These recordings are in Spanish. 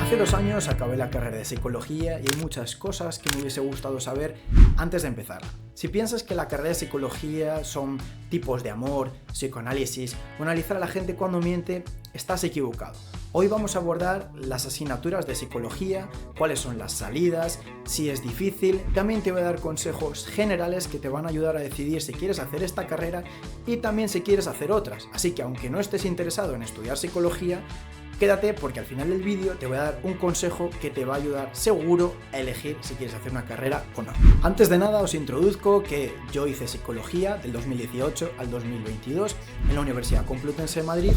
Hace 2 años acabé la carrera de psicología y hay muchas cosas que me hubiese gustado saber antes de empezarla. Si piensas que la carrera de psicología son tipos de amor, psicoanálisis o analizar a la gente cuando miente, estás equivocado. Hoy vamos a abordar las asignaturas de psicología, cuáles son las salidas, si es difícil. También te voy a dar consejos generales que te van a ayudar a decidir si quieres hacer esta carrera y también si quieres hacer otras. Así que aunque no estés interesado en estudiar psicología, quédate porque al final del vídeo te voy a dar un consejo que te va a ayudar seguro a elegir si quieres hacer una carrera o no. Antes de nada os introduzco que yo hice psicología del 2018 al 2022 en la Universidad Complutense de Madrid.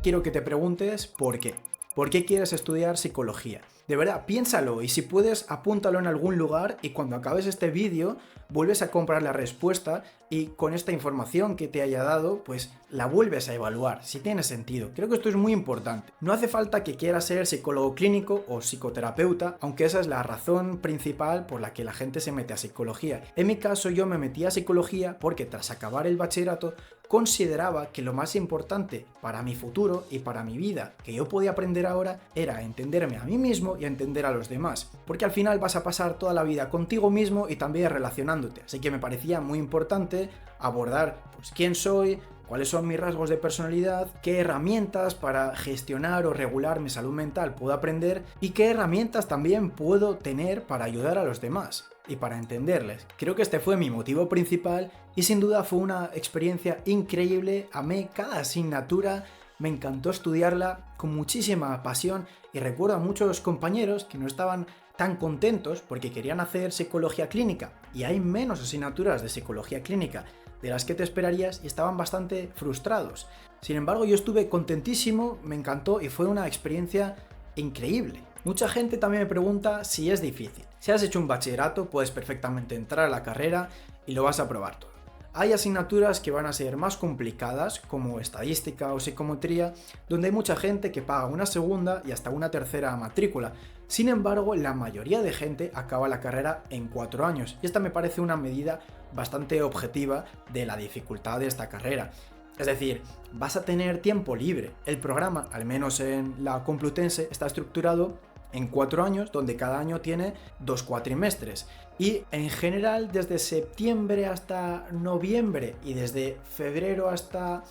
Quiero que te preguntes por qué. ¿Por qué quieres estudiar psicología? De verdad, piénsalo y si puedes apúntalo en algún lugar y cuando acabes este vídeo vuelves a comprar la respuesta y con esta información que te haya dado pues la vuelves a evaluar si tiene sentido. Creo que esto es muy importante. No hace falta que quieras ser psicólogo clínico o psicoterapeuta, aunque esa es la razón principal por la que la gente se mete a psicología. En mi caso yo me metí a psicología porque tras acabar el bachillerato consideraba que lo más importante para mi futuro y para mi vida que yo podía aprender ahora era entenderme a mí mismo y a entender a los demás, porque al final vas a pasar toda la vida contigo mismo y también relacionándote, así que me parecía muy importante abordar pues quién soy, cuáles son mis rasgos de personalidad, qué herramientas para gestionar o regular mi salud mental puedo aprender y qué herramientas también puedo tener para ayudar a los demás y para entenderles. Creo que este fue mi motivo principal y sin duda fue una experiencia increíble, amé cada asignatura, me encantó estudiarla con muchísima pasión y recuerdo a muchos compañeros que no estaban tan contentos porque querían hacer psicología clínica y hay menos asignaturas de psicología clínica de las que te esperarías y estaban bastante frustrados. Sin embargo, yo estuve contentísimo, me encantó y fue una experiencia increíble. Mucha gente también me pregunta si es difícil. Si has hecho un bachillerato, puedes perfectamente entrar a la carrera y lo vas a probar todo. Hay asignaturas que van a ser más complicadas, como estadística o psicometría, donde hay mucha gente que paga una segunda y hasta una tercera matrícula. Sin embargo, la mayoría de gente acaba la carrera en 4 años, y esta me parece una medida bastante objetiva de la dificultad de esta carrera. Es decir, vas a tener tiempo libre. El programa, al menos en la Complutense, está estructurado en 4 años, donde cada año tiene 2 cuatrimestres. Y en general, desde septiembre hasta noviembre y desde febrero hasta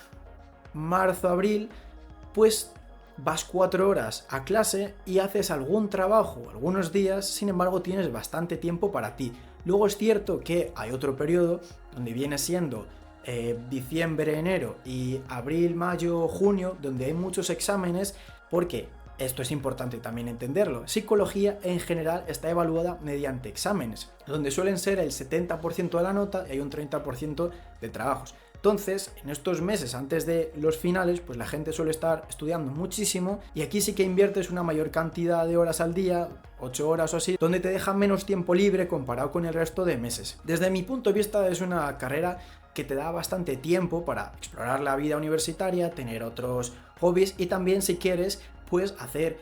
marzo, abril, pues vas 4 horas a clase y haces algún trabajo algunos días, sin embargo tienes bastante tiempo para ti. Luego es cierto que hay otro periodo donde viene siendo diciembre, enero y abril, mayo, junio, donde hay muchos exámenes porque esto es importante también entenderlo. Psicología en general está evaluada mediante exámenes, donde suelen ser el 70% de la nota y hay un 30% de trabajos. Entonces, en estos meses antes de los finales, pues la gente suele estar estudiando muchísimo y aquí sí que inviertes una mayor cantidad de horas al día, 8 horas o así, donde te deja menos tiempo libre comparado con el resto de meses. Desde mi punto de vista es una carrera que te da bastante tiempo para explorar la vida universitaria, tener otros hobbies y también si quieres pues hacer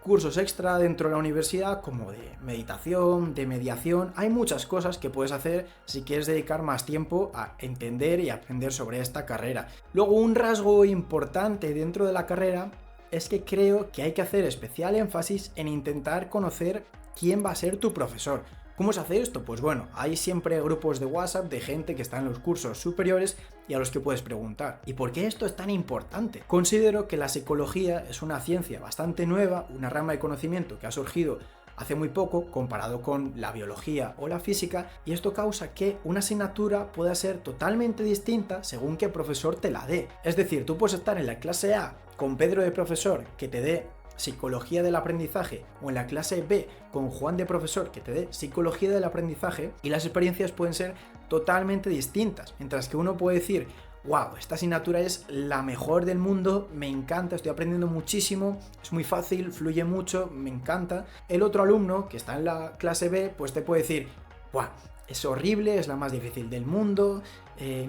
cursos extra dentro de la universidad como de meditación, de mediación. Hay muchas cosas que puedes hacer si quieres dedicar más tiempo a entender y aprender sobre esta carrera. Luego, un rasgo importante dentro de la carrera es que creo que hay que hacer especial énfasis en intentar conocer quién va a ser tu profesor. ¿Cómo se hace esto? Pues bueno, hay siempre grupos de WhatsApp de gente que está en los cursos superiores y a los que puedes preguntar. ¿Y por qué esto es tan importante? Considero que la psicología es una ciencia bastante nueva, una rama de conocimiento que ha surgido hace muy poco comparado con la biología o la física y esto causa que una asignatura pueda ser totalmente distinta según qué profesor te la dé. Es decir, tú puedes estar en la clase A con Pedro de profesor que te dé psicología del aprendizaje o en la clase B con Juan de profesor que te dé psicología del aprendizaje y las experiencias pueden ser totalmente distintas, mientras que uno puede decir wow, esta asignatura es la mejor del mundo, me encanta, estoy aprendiendo muchísimo, es muy fácil, fluye mucho, me encanta. El otro alumno que está en la clase B pues te puede decir wow, es horrible, es la más difícil del mundo,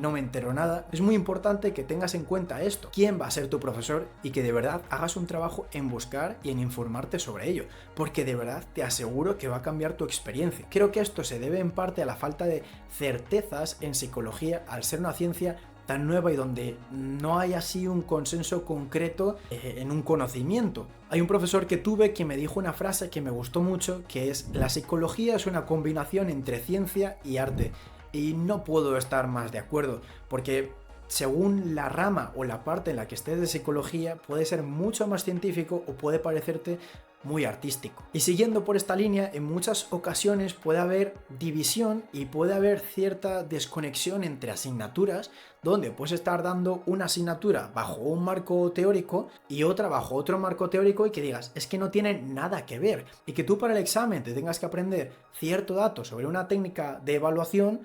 no me entero nada. Es muy importante que tengas en cuenta esto, quién va a ser tu profesor y que de verdad hagas un trabajo en buscar y en informarte sobre ello, porque de verdad te aseguro que va a cambiar tu experiencia. Creo que esto se debe en parte a la falta de certezas en psicología al ser una ciencia tan nueva y donde no hay así un consenso concreto en un conocimiento. Hay un profesor que tuve que me dijo una frase que me gustó mucho, que es: la psicología es una combinación entre ciencia y arte. Y no puedo estar más de acuerdo, porque según la rama o la parte en la que estés de psicología, puede ser mucho más científico o puede parecerte muy artístico. Y siguiendo por esta línea, en muchas ocasiones puede haber división y puede haber cierta desconexión entre asignaturas, donde puedes estar dando una asignatura bajo un marco teórico y otra bajo otro marco teórico, y que digas, es que no tienen nada que ver, y que tú para el examen te tengas que aprender cierto dato sobre una técnica de evaluación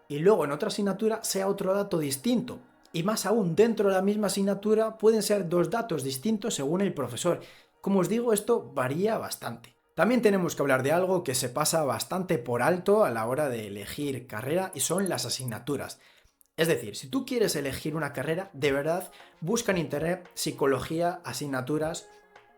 y luego en otra asignatura sea otro dato distinto. Y más aún, dentro de la misma asignatura pueden ser dos datos distintos según el profesor. Como os digo, esto varía bastante. También tenemos que hablar de algo que se pasa bastante por alto a la hora de elegir carrera, y son las asignaturas. Es decir, si tú quieres elegir una carrera, de verdad, busca en internet psicología, asignaturas,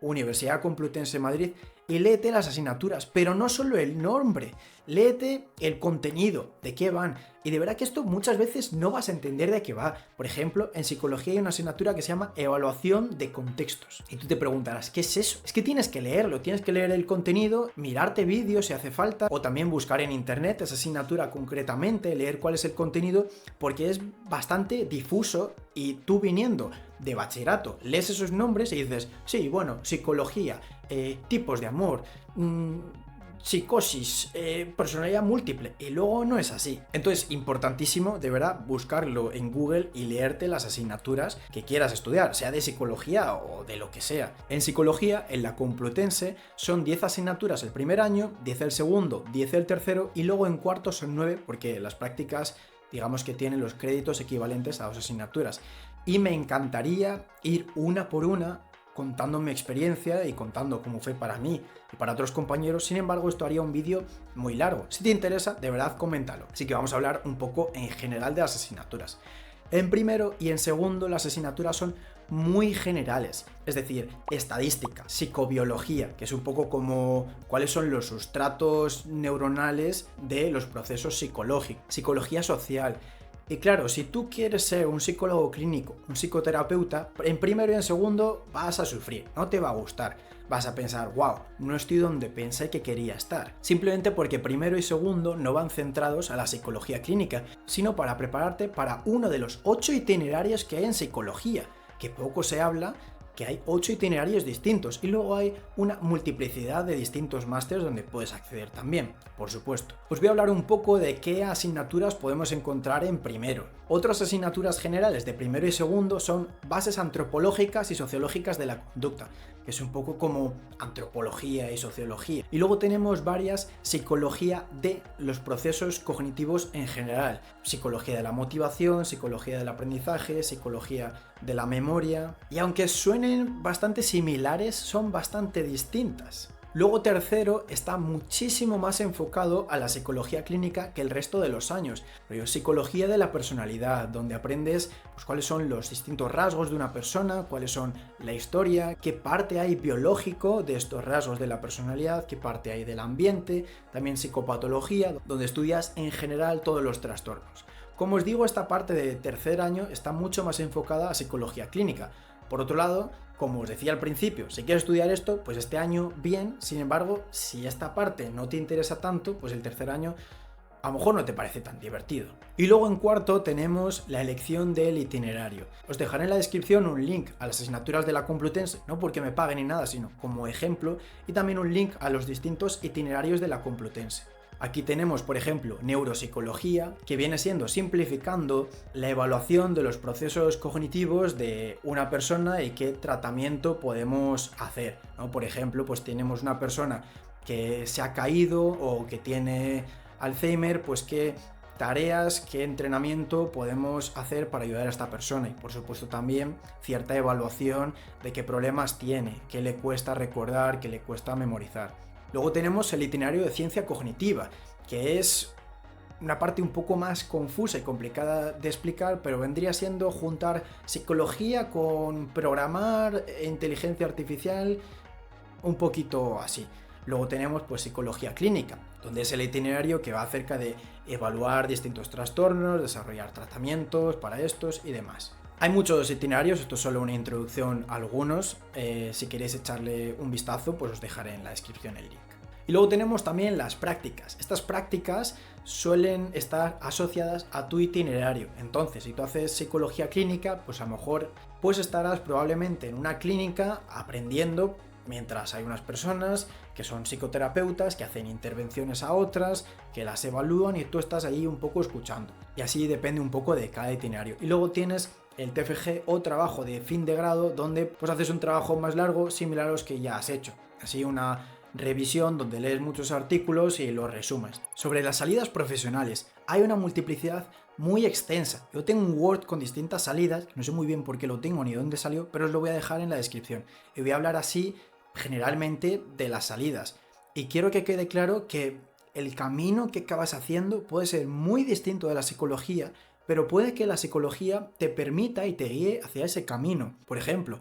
Universidad Complutense de Madrid, y léete las asignaturas, pero no solo el nombre, léete el contenido, de qué van. Y de verdad que esto muchas veces no vas a entender de qué va. Por ejemplo, en psicología hay una asignatura que se llama evaluación de contextos. Y tú te preguntarás, ¿qué es eso? Es que tienes que leerlo, tienes que leer el contenido, mirarte vídeos si hace falta, o también buscar en internet esa asignatura concretamente, leer cuál es el contenido, porque es bastante difuso. Y tú, viniendo de bachillerato, lees esos nombres y dices, sí, bueno, psicología, tipos de amor, psicosis, personalidad múltiple, y luego no es así. Entonces, importantísimo, de verdad, buscarlo en Google y leerte las asignaturas que quieras estudiar, sea de psicología o de lo que sea. En psicología, en la Complutense, son 10 asignaturas el primer año, 10 el segundo, 10 el tercero, y luego en cuarto son 9, porque las prácticas, digamos que tienen los créditos equivalentes a las asignaturas. Y me encantaría ir una por una contando mi experiencia y contando cómo fue para mí y para otros compañeros. Sin embargo, esto haría un vídeo muy largo. Si te interesa, de verdad, coméntalo. Así que vamos a hablar un poco en general de las asignaturas. En primero y en segundo, las asignaturas son muy generales, es decir, estadística, psicobiología, que es un poco como cuáles son los sustratos neuronales de los procesos psicológicos, psicología social. Y claro, si tú quieres ser un psicólogo clínico, un psicoterapeuta, en primero y en segundo vas a sufrir, no te va a gustar. Vas a pensar, wow, no estoy donde pensé que quería estar. Simplemente porque primero y segundo no van centrados a la psicología clínica, sino para prepararte para uno de los 8 itinerarios que hay en psicología, que poco se habla, que hay 8 itinerarios distintos, y luego hay una multiplicidad de distintos másteres donde puedes acceder también, por supuesto. Os voy a hablar un poco de qué asignaturas podemos encontrar en primero. Otras asignaturas generales de primero y segundo son bases antropológicas y sociológicas de la conducta, que es un poco como antropología y sociología. Y luego tenemos varias: psicología de los procesos cognitivos en general, psicología de la motivación, psicología del aprendizaje, psicología de la memoria. Y aunque suenen bastante similares, son bastante distintas. Luego tercero está muchísimo más enfocado a la psicología clínica que el resto de los años. Psicología de la personalidad, donde aprendes pues cuáles son los distintos rasgos de una persona, cuáles son la historia, qué parte hay biológico de estos rasgos de la personalidad, qué parte hay del ambiente. También psicopatología, donde estudias en general todos los trastornos. Como os digo, esta parte de tercer año está mucho más enfocada a psicología clínica. Por otro lado, como os decía al principio, si quieres estudiar esto, pues este año bien. Sin embargo, si esta parte no te interesa tanto, pues el tercer año a lo mejor no te parece tan divertido. Y luego en cuarto tenemos la elección del itinerario. Os dejaré en la descripción un link a las asignaturas de la Complutense, no porque me paguen ni nada, sino como ejemplo, y también un link a los distintos itinerarios de la Complutense. Aquí tenemos, por ejemplo, neuropsicología, que viene siendo, simplificando, la evaluación de los procesos cognitivos de una persona y qué tratamiento podemos hacer, ¿no? Por ejemplo, pues tenemos una persona que se ha caído o que tiene Alzheimer, pues qué tareas, qué entrenamiento podemos hacer para ayudar a esta persona. Y por supuesto también cierta evaluación de qué problemas tiene, qué le cuesta recordar, qué le cuesta memorizar. Luego tenemos el itinerario de ciencia cognitiva, que es una parte un poco más confusa y complicada de explicar, pero vendría siendo juntar psicología con programar, inteligencia artificial, un poquito así. Luego tenemos pues psicología clínica, donde es el itinerario que va acerca de evaluar distintos trastornos, desarrollar tratamientos para estos y demás. Hay muchos itinerarios, esto es solo una introducción a algunos. Si queréis echarle un vistazo, pues os dejaré en la descripción el link. Y luego tenemos también las prácticas. Estas prácticas suelen estar asociadas a tu itinerario. Entonces, si tú haces psicología clínica, pues a lo mejor pues estarás probablemente en una clínica aprendiendo mientras hay unas personas que son psicoterapeutas, que hacen intervenciones a otras, que las evalúan y tú estás ahí un poco escuchando. Y así depende un poco de cada itinerario. Y luego tienes el TFG o trabajo de fin de grado, donde pues haces un trabajo más largo similar a los que ya has hecho. Así una revisión donde lees muchos artículos y los resumes. Sobre las salidas profesionales, hay una multiplicidad muy extensa. Yo tengo un Word con distintas salidas, no sé muy bien por qué lo tengo ni dónde salió, pero os lo voy a dejar en la descripción. Y voy a hablar así generalmente de las salidas. Y quiero que quede claro que el camino que acabas haciendo puede ser muy distinto de la psicología, pero puede que la psicología te permita y te guíe hacia ese camino. Por ejemplo,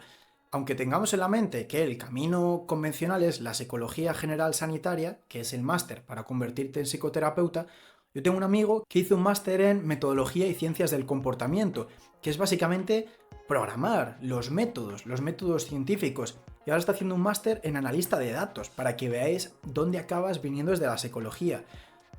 aunque tengamos en la mente que el camino convencional es la psicología general sanitaria, que es el máster para convertirte en psicoterapeuta, yo tengo un amigo que hizo un máster en metodología y ciencias del comportamiento, que es básicamente programar los métodos científicos. Y ahora está haciendo un máster en analista de datos, para que veáis dónde acabas viniendo desde la psicología.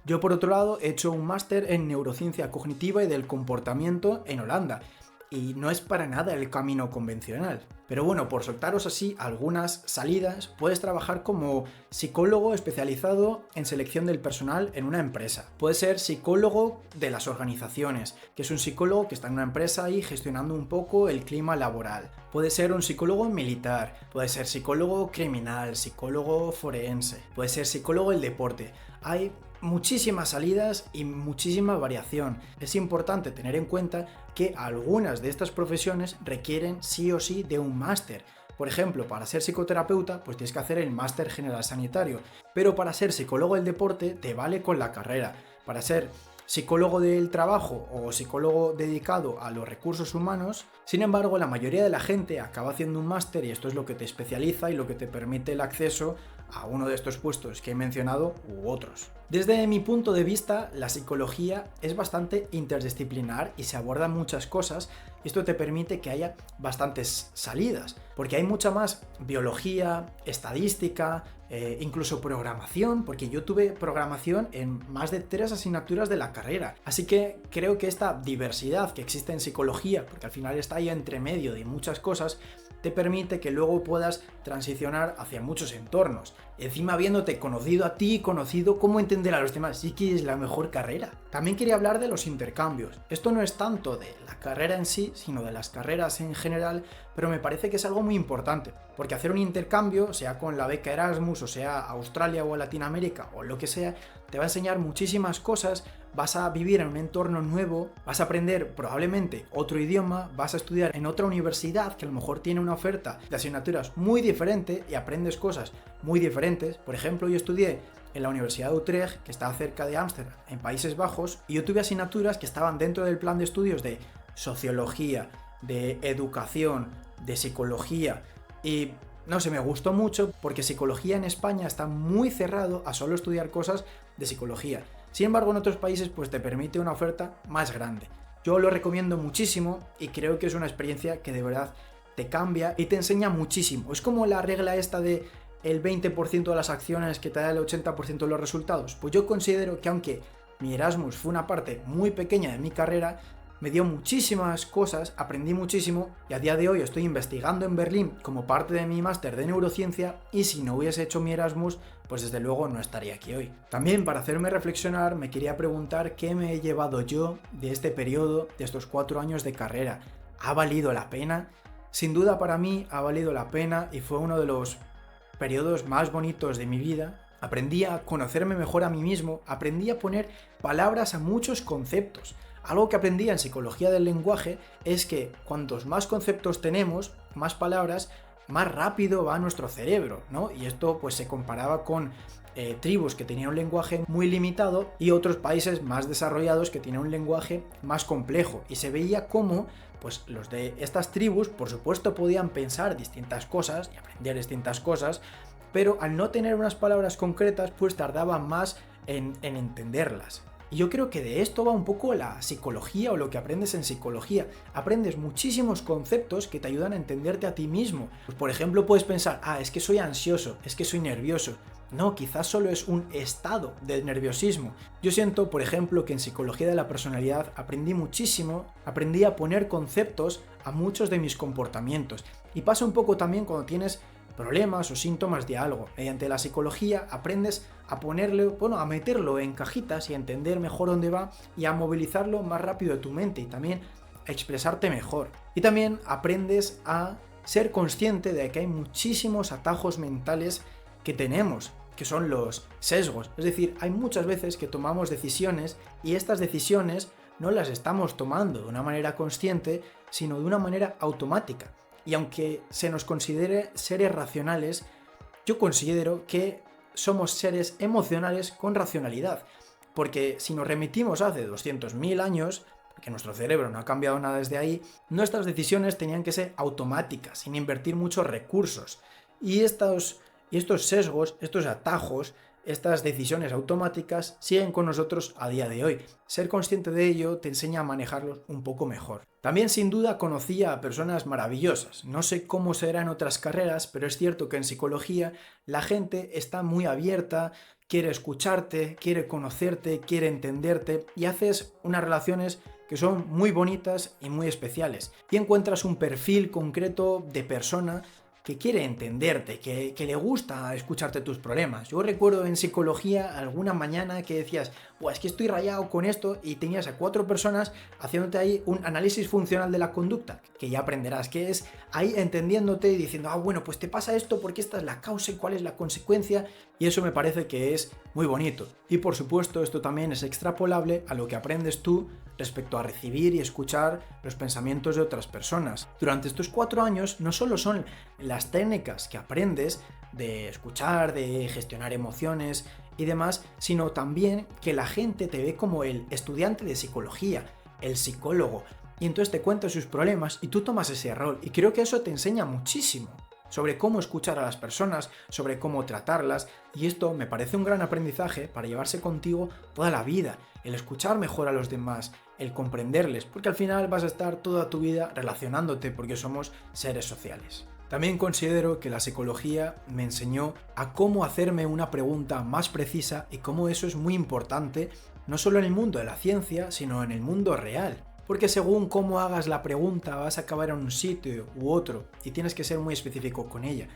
Yo, por otro lado, he hecho un máster en neurociencia cognitiva y del comportamiento en Holanda. Y no es para nada el camino convencional. Pero bueno, por soltaros así algunas salidas, puedes trabajar como psicólogo especializado en selección del personal en una empresa. Puedes ser psicólogo de las organizaciones, que es un psicólogo que está en una empresa y gestionando un poco el clima laboral. Puede ser un psicólogo militar, puede ser psicólogo criminal, psicólogo forense, puede ser psicólogo del deporte. Hay muchísimas salidas y muchísima variación. Es importante tener en cuenta que algunas de estas profesiones requieren sí o sí de un máster. Por ejemplo, para ser psicoterapeuta, pues tienes que hacer el máster general sanitario, pero para ser psicólogo del deporte te vale con la carrera. Para ser psicólogo del trabajo o psicólogo dedicado a los recursos humanos, sin embargo, la mayoría de la gente acaba haciendo un máster y esto es lo que te especializa y lo que te permite el acceso a uno de estos puestos que he mencionado u otros. Desde mi punto de vista, la psicología es bastante interdisciplinar y se abordan muchas cosas y esto te permite que haya bastantes salidas, porque hay mucha más biología, estadística, incluso programación, porque yo tuve programación en más de 3 asignaturas de la carrera. Así que creo que esta diversidad que existe en psicología, porque al final está ahí entre medio de muchas cosas, te permite que luego puedas transicionar hacia muchos entornos. Encima habiéndote conocido a ti, conocido cómo entender a los demás, sí que es la mejor carrera. También quería hablar de los intercambios. Esto no es tanto de la carrera en sí, sino de las carreras en general, pero me parece que es algo muy importante, porque hacer un intercambio, sea con la beca Erasmus, o sea a Australia o a Latinoamérica o lo que sea, te va a enseñar muchísimas cosas, vas a vivir en un entorno nuevo, vas a aprender probablemente otro idioma, vas a estudiar en otra universidad que a lo mejor tiene una oferta de asignaturas muy diferente y aprendes cosas muy diferentes. Por ejemplo, yo estudié en la Universidad de Utrecht, que está cerca de Ámsterdam, en Países Bajos, y yo tuve asignaturas que estaban dentro del plan de estudios de sociología, de educación, de psicología, y no sé, me gustó mucho porque psicología en España está muy cerrado a solo estudiar cosas de psicología. Sin embargo, en otros países pues te permite una oferta más grande. Yo lo recomiendo muchísimo y creo que es una experiencia que de verdad te cambia y te enseña muchísimo. Es como la regla esta de el 20% de las acciones que te da el 80% de los resultados. Pues yo considero que aunque mi Erasmus fue una parte muy pequeña de mi carrera, me dio muchísimas cosas, aprendí muchísimo y a día de hoy estoy investigando en Berlín como parte de mi máster de neurociencia y si no hubiese hecho mi Erasmus, pues desde luego no estaría aquí hoy. También para hacerme reflexionar me quería preguntar qué me he llevado yo de este periodo, de estos 4 años de carrera. ¿Ha valido la pena? Sin duda para mí ha valido la pena y fue uno de los periodos más bonitos de mi vida. Aprendí a conocerme mejor a mí mismo, aprendí a poner palabras a muchos conceptos. Algo que aprendí en psicología del lenguaje es que cuantos más conceptos tenemos, más palabras, más rápido va nuestro cerebro, ¿no? Y esto pues se comparaba con tribus que tenían un lenguaje muy limitado y otros países más desarrollados que tienen un lenguaje más complejo. Y se veía cómo pues los de estas tribus, por supuesto, podían pensar distintas cosas y aprender distintas cosas, pero al no tener unas palabras concretas, pues tardaban más en entenderlas. Y yo creo que de esto va un poco la psicología o lo que aprendes en psicología. Aprendes muchísimos conceptos que te ayudan a entenderte a ti mismo. Pues por ejemplo puedes pensar, es que soy ansioso, es que soy nervioso. No, quizás solo es un estado del nerviosismo. Yo siento, por ejemplo, que en psicología de la personalidad aprendí muchísimo, aprendí a poner conceptos a muchos de mis comportamientos. Y pasa un poco también cuando tienes problemas o síntomas de algo. Mediante la psicología aprendes a a meterlo en cajitas y a entender mejor dónde va y a movilizarlo más rápido de tu mente y también a expresarte mejor. Y también aprendes a ser consciente de que hay muchísimos atajos mentales que tenemos, que son los sesgos. Es decir, hay muchas veces que tomamos decisiones y estas decisiones no las estamos tomando de una manera consciente, sino de una manera automática. Y aunque se nos considere seres racionales, yo considero que somos seres emocionales con racionalidad. Porque si nos remitimos hace 200.000 años, porque nuestro cerebro no ha cambiado nada desde ahí, nuestras decisiones tenían que ser automáticas, sin invertir muchos recursos. Y estos sesgos, estos atajos, estas decisiones automáticas siguen con nosotros a día de hoy. Ser consciente de ello te enseña a manejarlos un poco mejor. También sin duda conocí a personas maravillosas. No sé cómo será en otras carreras, pero es cierto que en psicología la gente está muy abierta, quiere escucharte, quiere conocerte, quiere entenderte y haces unas relaciones que son muy bonitas y muy especiales. Y encuentras un perfil concreto de persona que quiere entenderte, que le gusta escucharte tus problemas. Yo recuerdo en psicología alguna mañana que decías, es que estoy rayado con esto, y tenías a 4 personas haciéndote ahí un análisis funcional de la conducta, que ya aprenderás, que es ahí entendiéndote y diciendo, pues te pasa esto porque esta es la causa y cuál es la consecuencia, y eso me parece que es muy bonito. Y por supuesto esto también es extrapolable a lo que aprendes tú respecto a recibir y escuchar los pensamientos de otras personas. Durante estos 4 años no solo son las técnicas que aprendes de escuchar, de gestionar emociones y demás, sino también que la gente te ve como el estudiante de psicología, el psicólogo, y entonces te cuenta sus problemas y tú tomas ese rol, y creo que eso te enseña muchísimo sobre cómo escuchar a las personas, sobre cómo tratarlas, y esto me parece un gran aprendizaje para llevarse contigo toda la vida, el escuchar mejor a los demás, el comprenderles, porque al final vas a estar toda tu vida relacionándote porque somos seres sociales. También considero que la psicología me enseñó a cómo hacerme una pregunta más precisa y cómo eso es muy importante, no solo en el mundo de la ciencia, sino en el mundo real. Porque según cómo hagas la pregunta vas a acabar en un sitio u otro y tienes que ser muy específico con ella.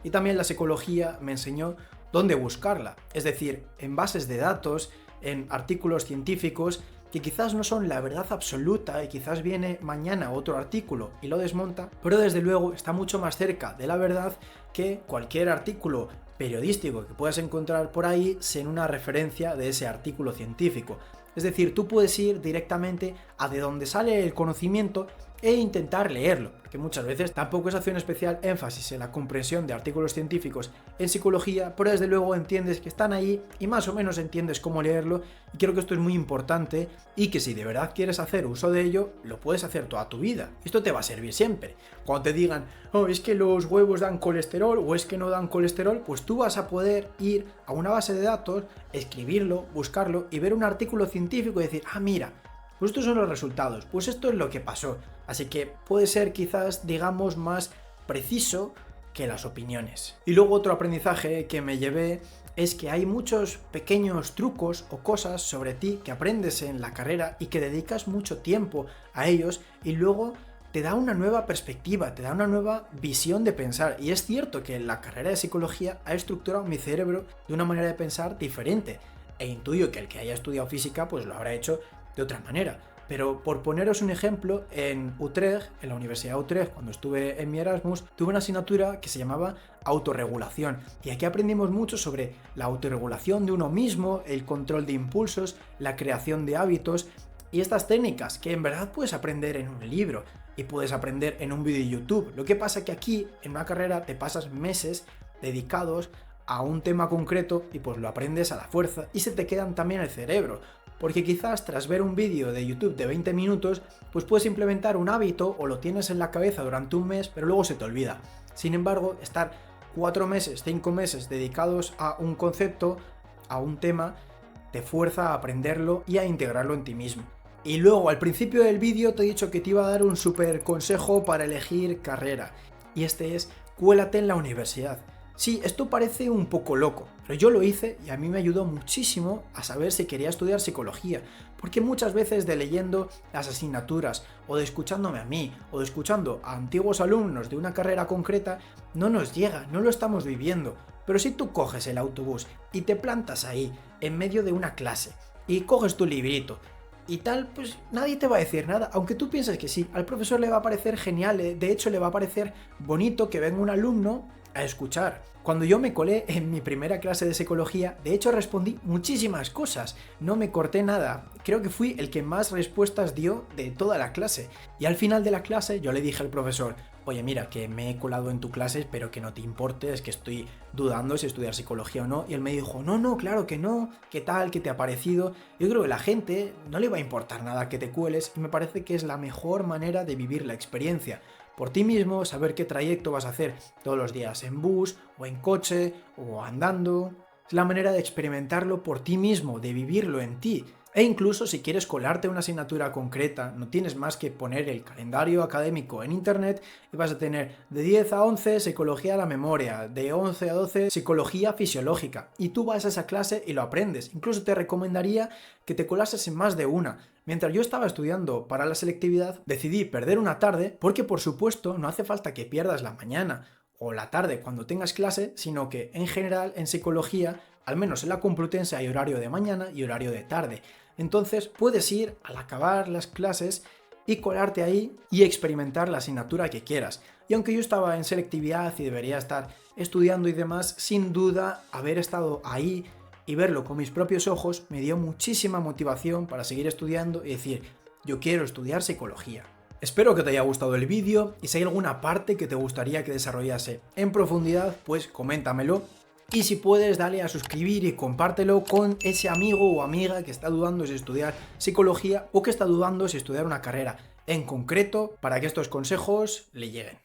Y también la psicología me enseñó dónde buscarla, es decir, en bases de datos, en artículos científicos que quizás no son la verdad absoluta y quizás viene mañana otro artículo y lo desmonta, pero desde luego está mucho más cerca de la verdad que cualquier artículo periodístico que puedas encontrar por ahí sin una referencia de ese artículo científico. Es decir, tú puedes ir directamente a de donde sale el conocimiento e intentar leerlo, porque muchas veces tampoco se hace un especial énfasis en la comprensión de artículos científicos en psicología, pero desde luego entiendes que están ahí y más o menos entiendes cómo leerlo, y creo que esto es muy importante y que si de verdad quieres hacer uso de ello, lo puedes hacer toda tu vida. Esto te va a servir siempre. Cuando te digan, es que los huevos dan colesterol o es que no dan colesterol, pues tú vas a poder ir a una base de datos, escribirlo, buscarlo y ver un artículo científico y decir, mira, pues estos son los resultados, pues esto es lo que pasó. Así que puede ser quizás, digamos, más preciso que las opiniones. Y luego otro aprendizaje que me llevé es que hay muchos pequeños trucos o cosas sobre ti que aprendes en la carrera y que dedicas mucho tiempo a ellos y luego te da una nueva perspectiva, te da una nueva visión de pensar. Y es cierto que la carrera de psicología ha estructurado mi cerebro de una manera de pensar diferente. E intuyo que el que haya estudiado física pues lo habrá hecho de otra manera. Pero por poneros un ejemplo, en Utrecht, en la Universidad de Utrecht, cuando estuve en mi Erasmus, tuve una asignatura que se llamaba autorregulación. Y aquí aprendimos mucho sobre la autorregulación de uno mismo, el control de impulsos, la creación de hábitos y estas técnicas que en verdad puedes aprender en un libro y puedes aprender en un vídeo de YouTube. Lo que pasa que aquí, en una carrera, te pasas meses dedicados a un tema concreto y pues lo aprendes a la fuerza y se te quedan también en el cerebro. Porque quizás tras ver un vídeo de YouTube de 20 minutos, pues puedes implementar un hábito o lo tienes en la cabeza durante un mes, pero luego se te olvida. Sin embargo, estar 4 meses, 5 meses dedicados a un concepto, a un tema, te fuerza a aprenderlo y a integrarlo en ti mismo. Y luego, al principio del vídeo te he dicho que te iba a dar un súper consejo para elegir carrera. Y este es: cuélate en la universidad. Sí, esto parece un poco loco, pero yo lo hice y a mí me ayudó muchísimo a saber si quería estudiar psicología, porque muchas veces de leyendo las asignaturas o de escuchándome a mí o de escuchando a antiguos alumnos de una carrera concreta, no nos llega, no lo estamos viviendo. Pero si tú coges el autobús y te plantas ahí, en medio de una clase, y coges tu librito, y tal, pues nadie te va a decir nada, aunque tú pienses que sí, al profesor le va a parecer genial, de hecho le va a parecer bonito que venga un alumno a escuchar. Cuando yo me colé en mi primera clase de psicología, de hecho respondí muchísimas cosas, no me corté nada, creo que fui el que más respuestas dio de toda la clase. Y al final de la clase yo le dije al profesor: oye, mira, que me he colado en tu clase, pero que no te importe, es que estoy dudando si estudiar psicología o no. Y él me dijo: no, claro que no, ¿qué tal? ¿Qué te ha parecido? Yo creo que a la gente no le va a importar nada que te cueles y me parece que es la mejor manera de vivir la experiencia. Por ti mismo, saber qué trayecto vas a hacer todos los días en bus, o en coche, o andando. Es la manera de experimentarlo por ti mismo, de vivirlo en ti. E incluso si quieres colarte una asignatura concreta, no tienes más que poner el calendario académico en internet y vas a tener de 10 a 11 psicología a la memoria, de 11 a 12 psicología fisiológica. Y tú vas a esa clase y lo aprendes. Incluso te recomendaría que te colases en más de una. Mientras yo estaba estudiando para la selectividad, decidí perder una tarde porque, por supuesto, no hace falta que pierdas la mañana o la tarde cuando tengas clase, sino que en general en psicología, al menos en la Complutense, hay horario de mañana y horario de tarde. Entonces puedes ir al acabar las clases y colarte ahí y experimentar la asignatura que quieras. Y aunque yo estaba en selectividad y debería estar estudiando y demás, sin duda haber estado ahí y verlo con mis propios ojos me dio muchísima motivación para seguir estudiando y decir: yo quiero estudiar psicología. Espero que te haya gustado el vídeo y si hay alguna parte que te gustaría que desarrollase en profundidad, pues coméntamelo. Y si puedes, dale a suscribir y compártelo con ese amigo o amiga que está dudando si estudiar psicología o que está dudando si estudiar una carrera en concreto, para que estos consejos le lleguen.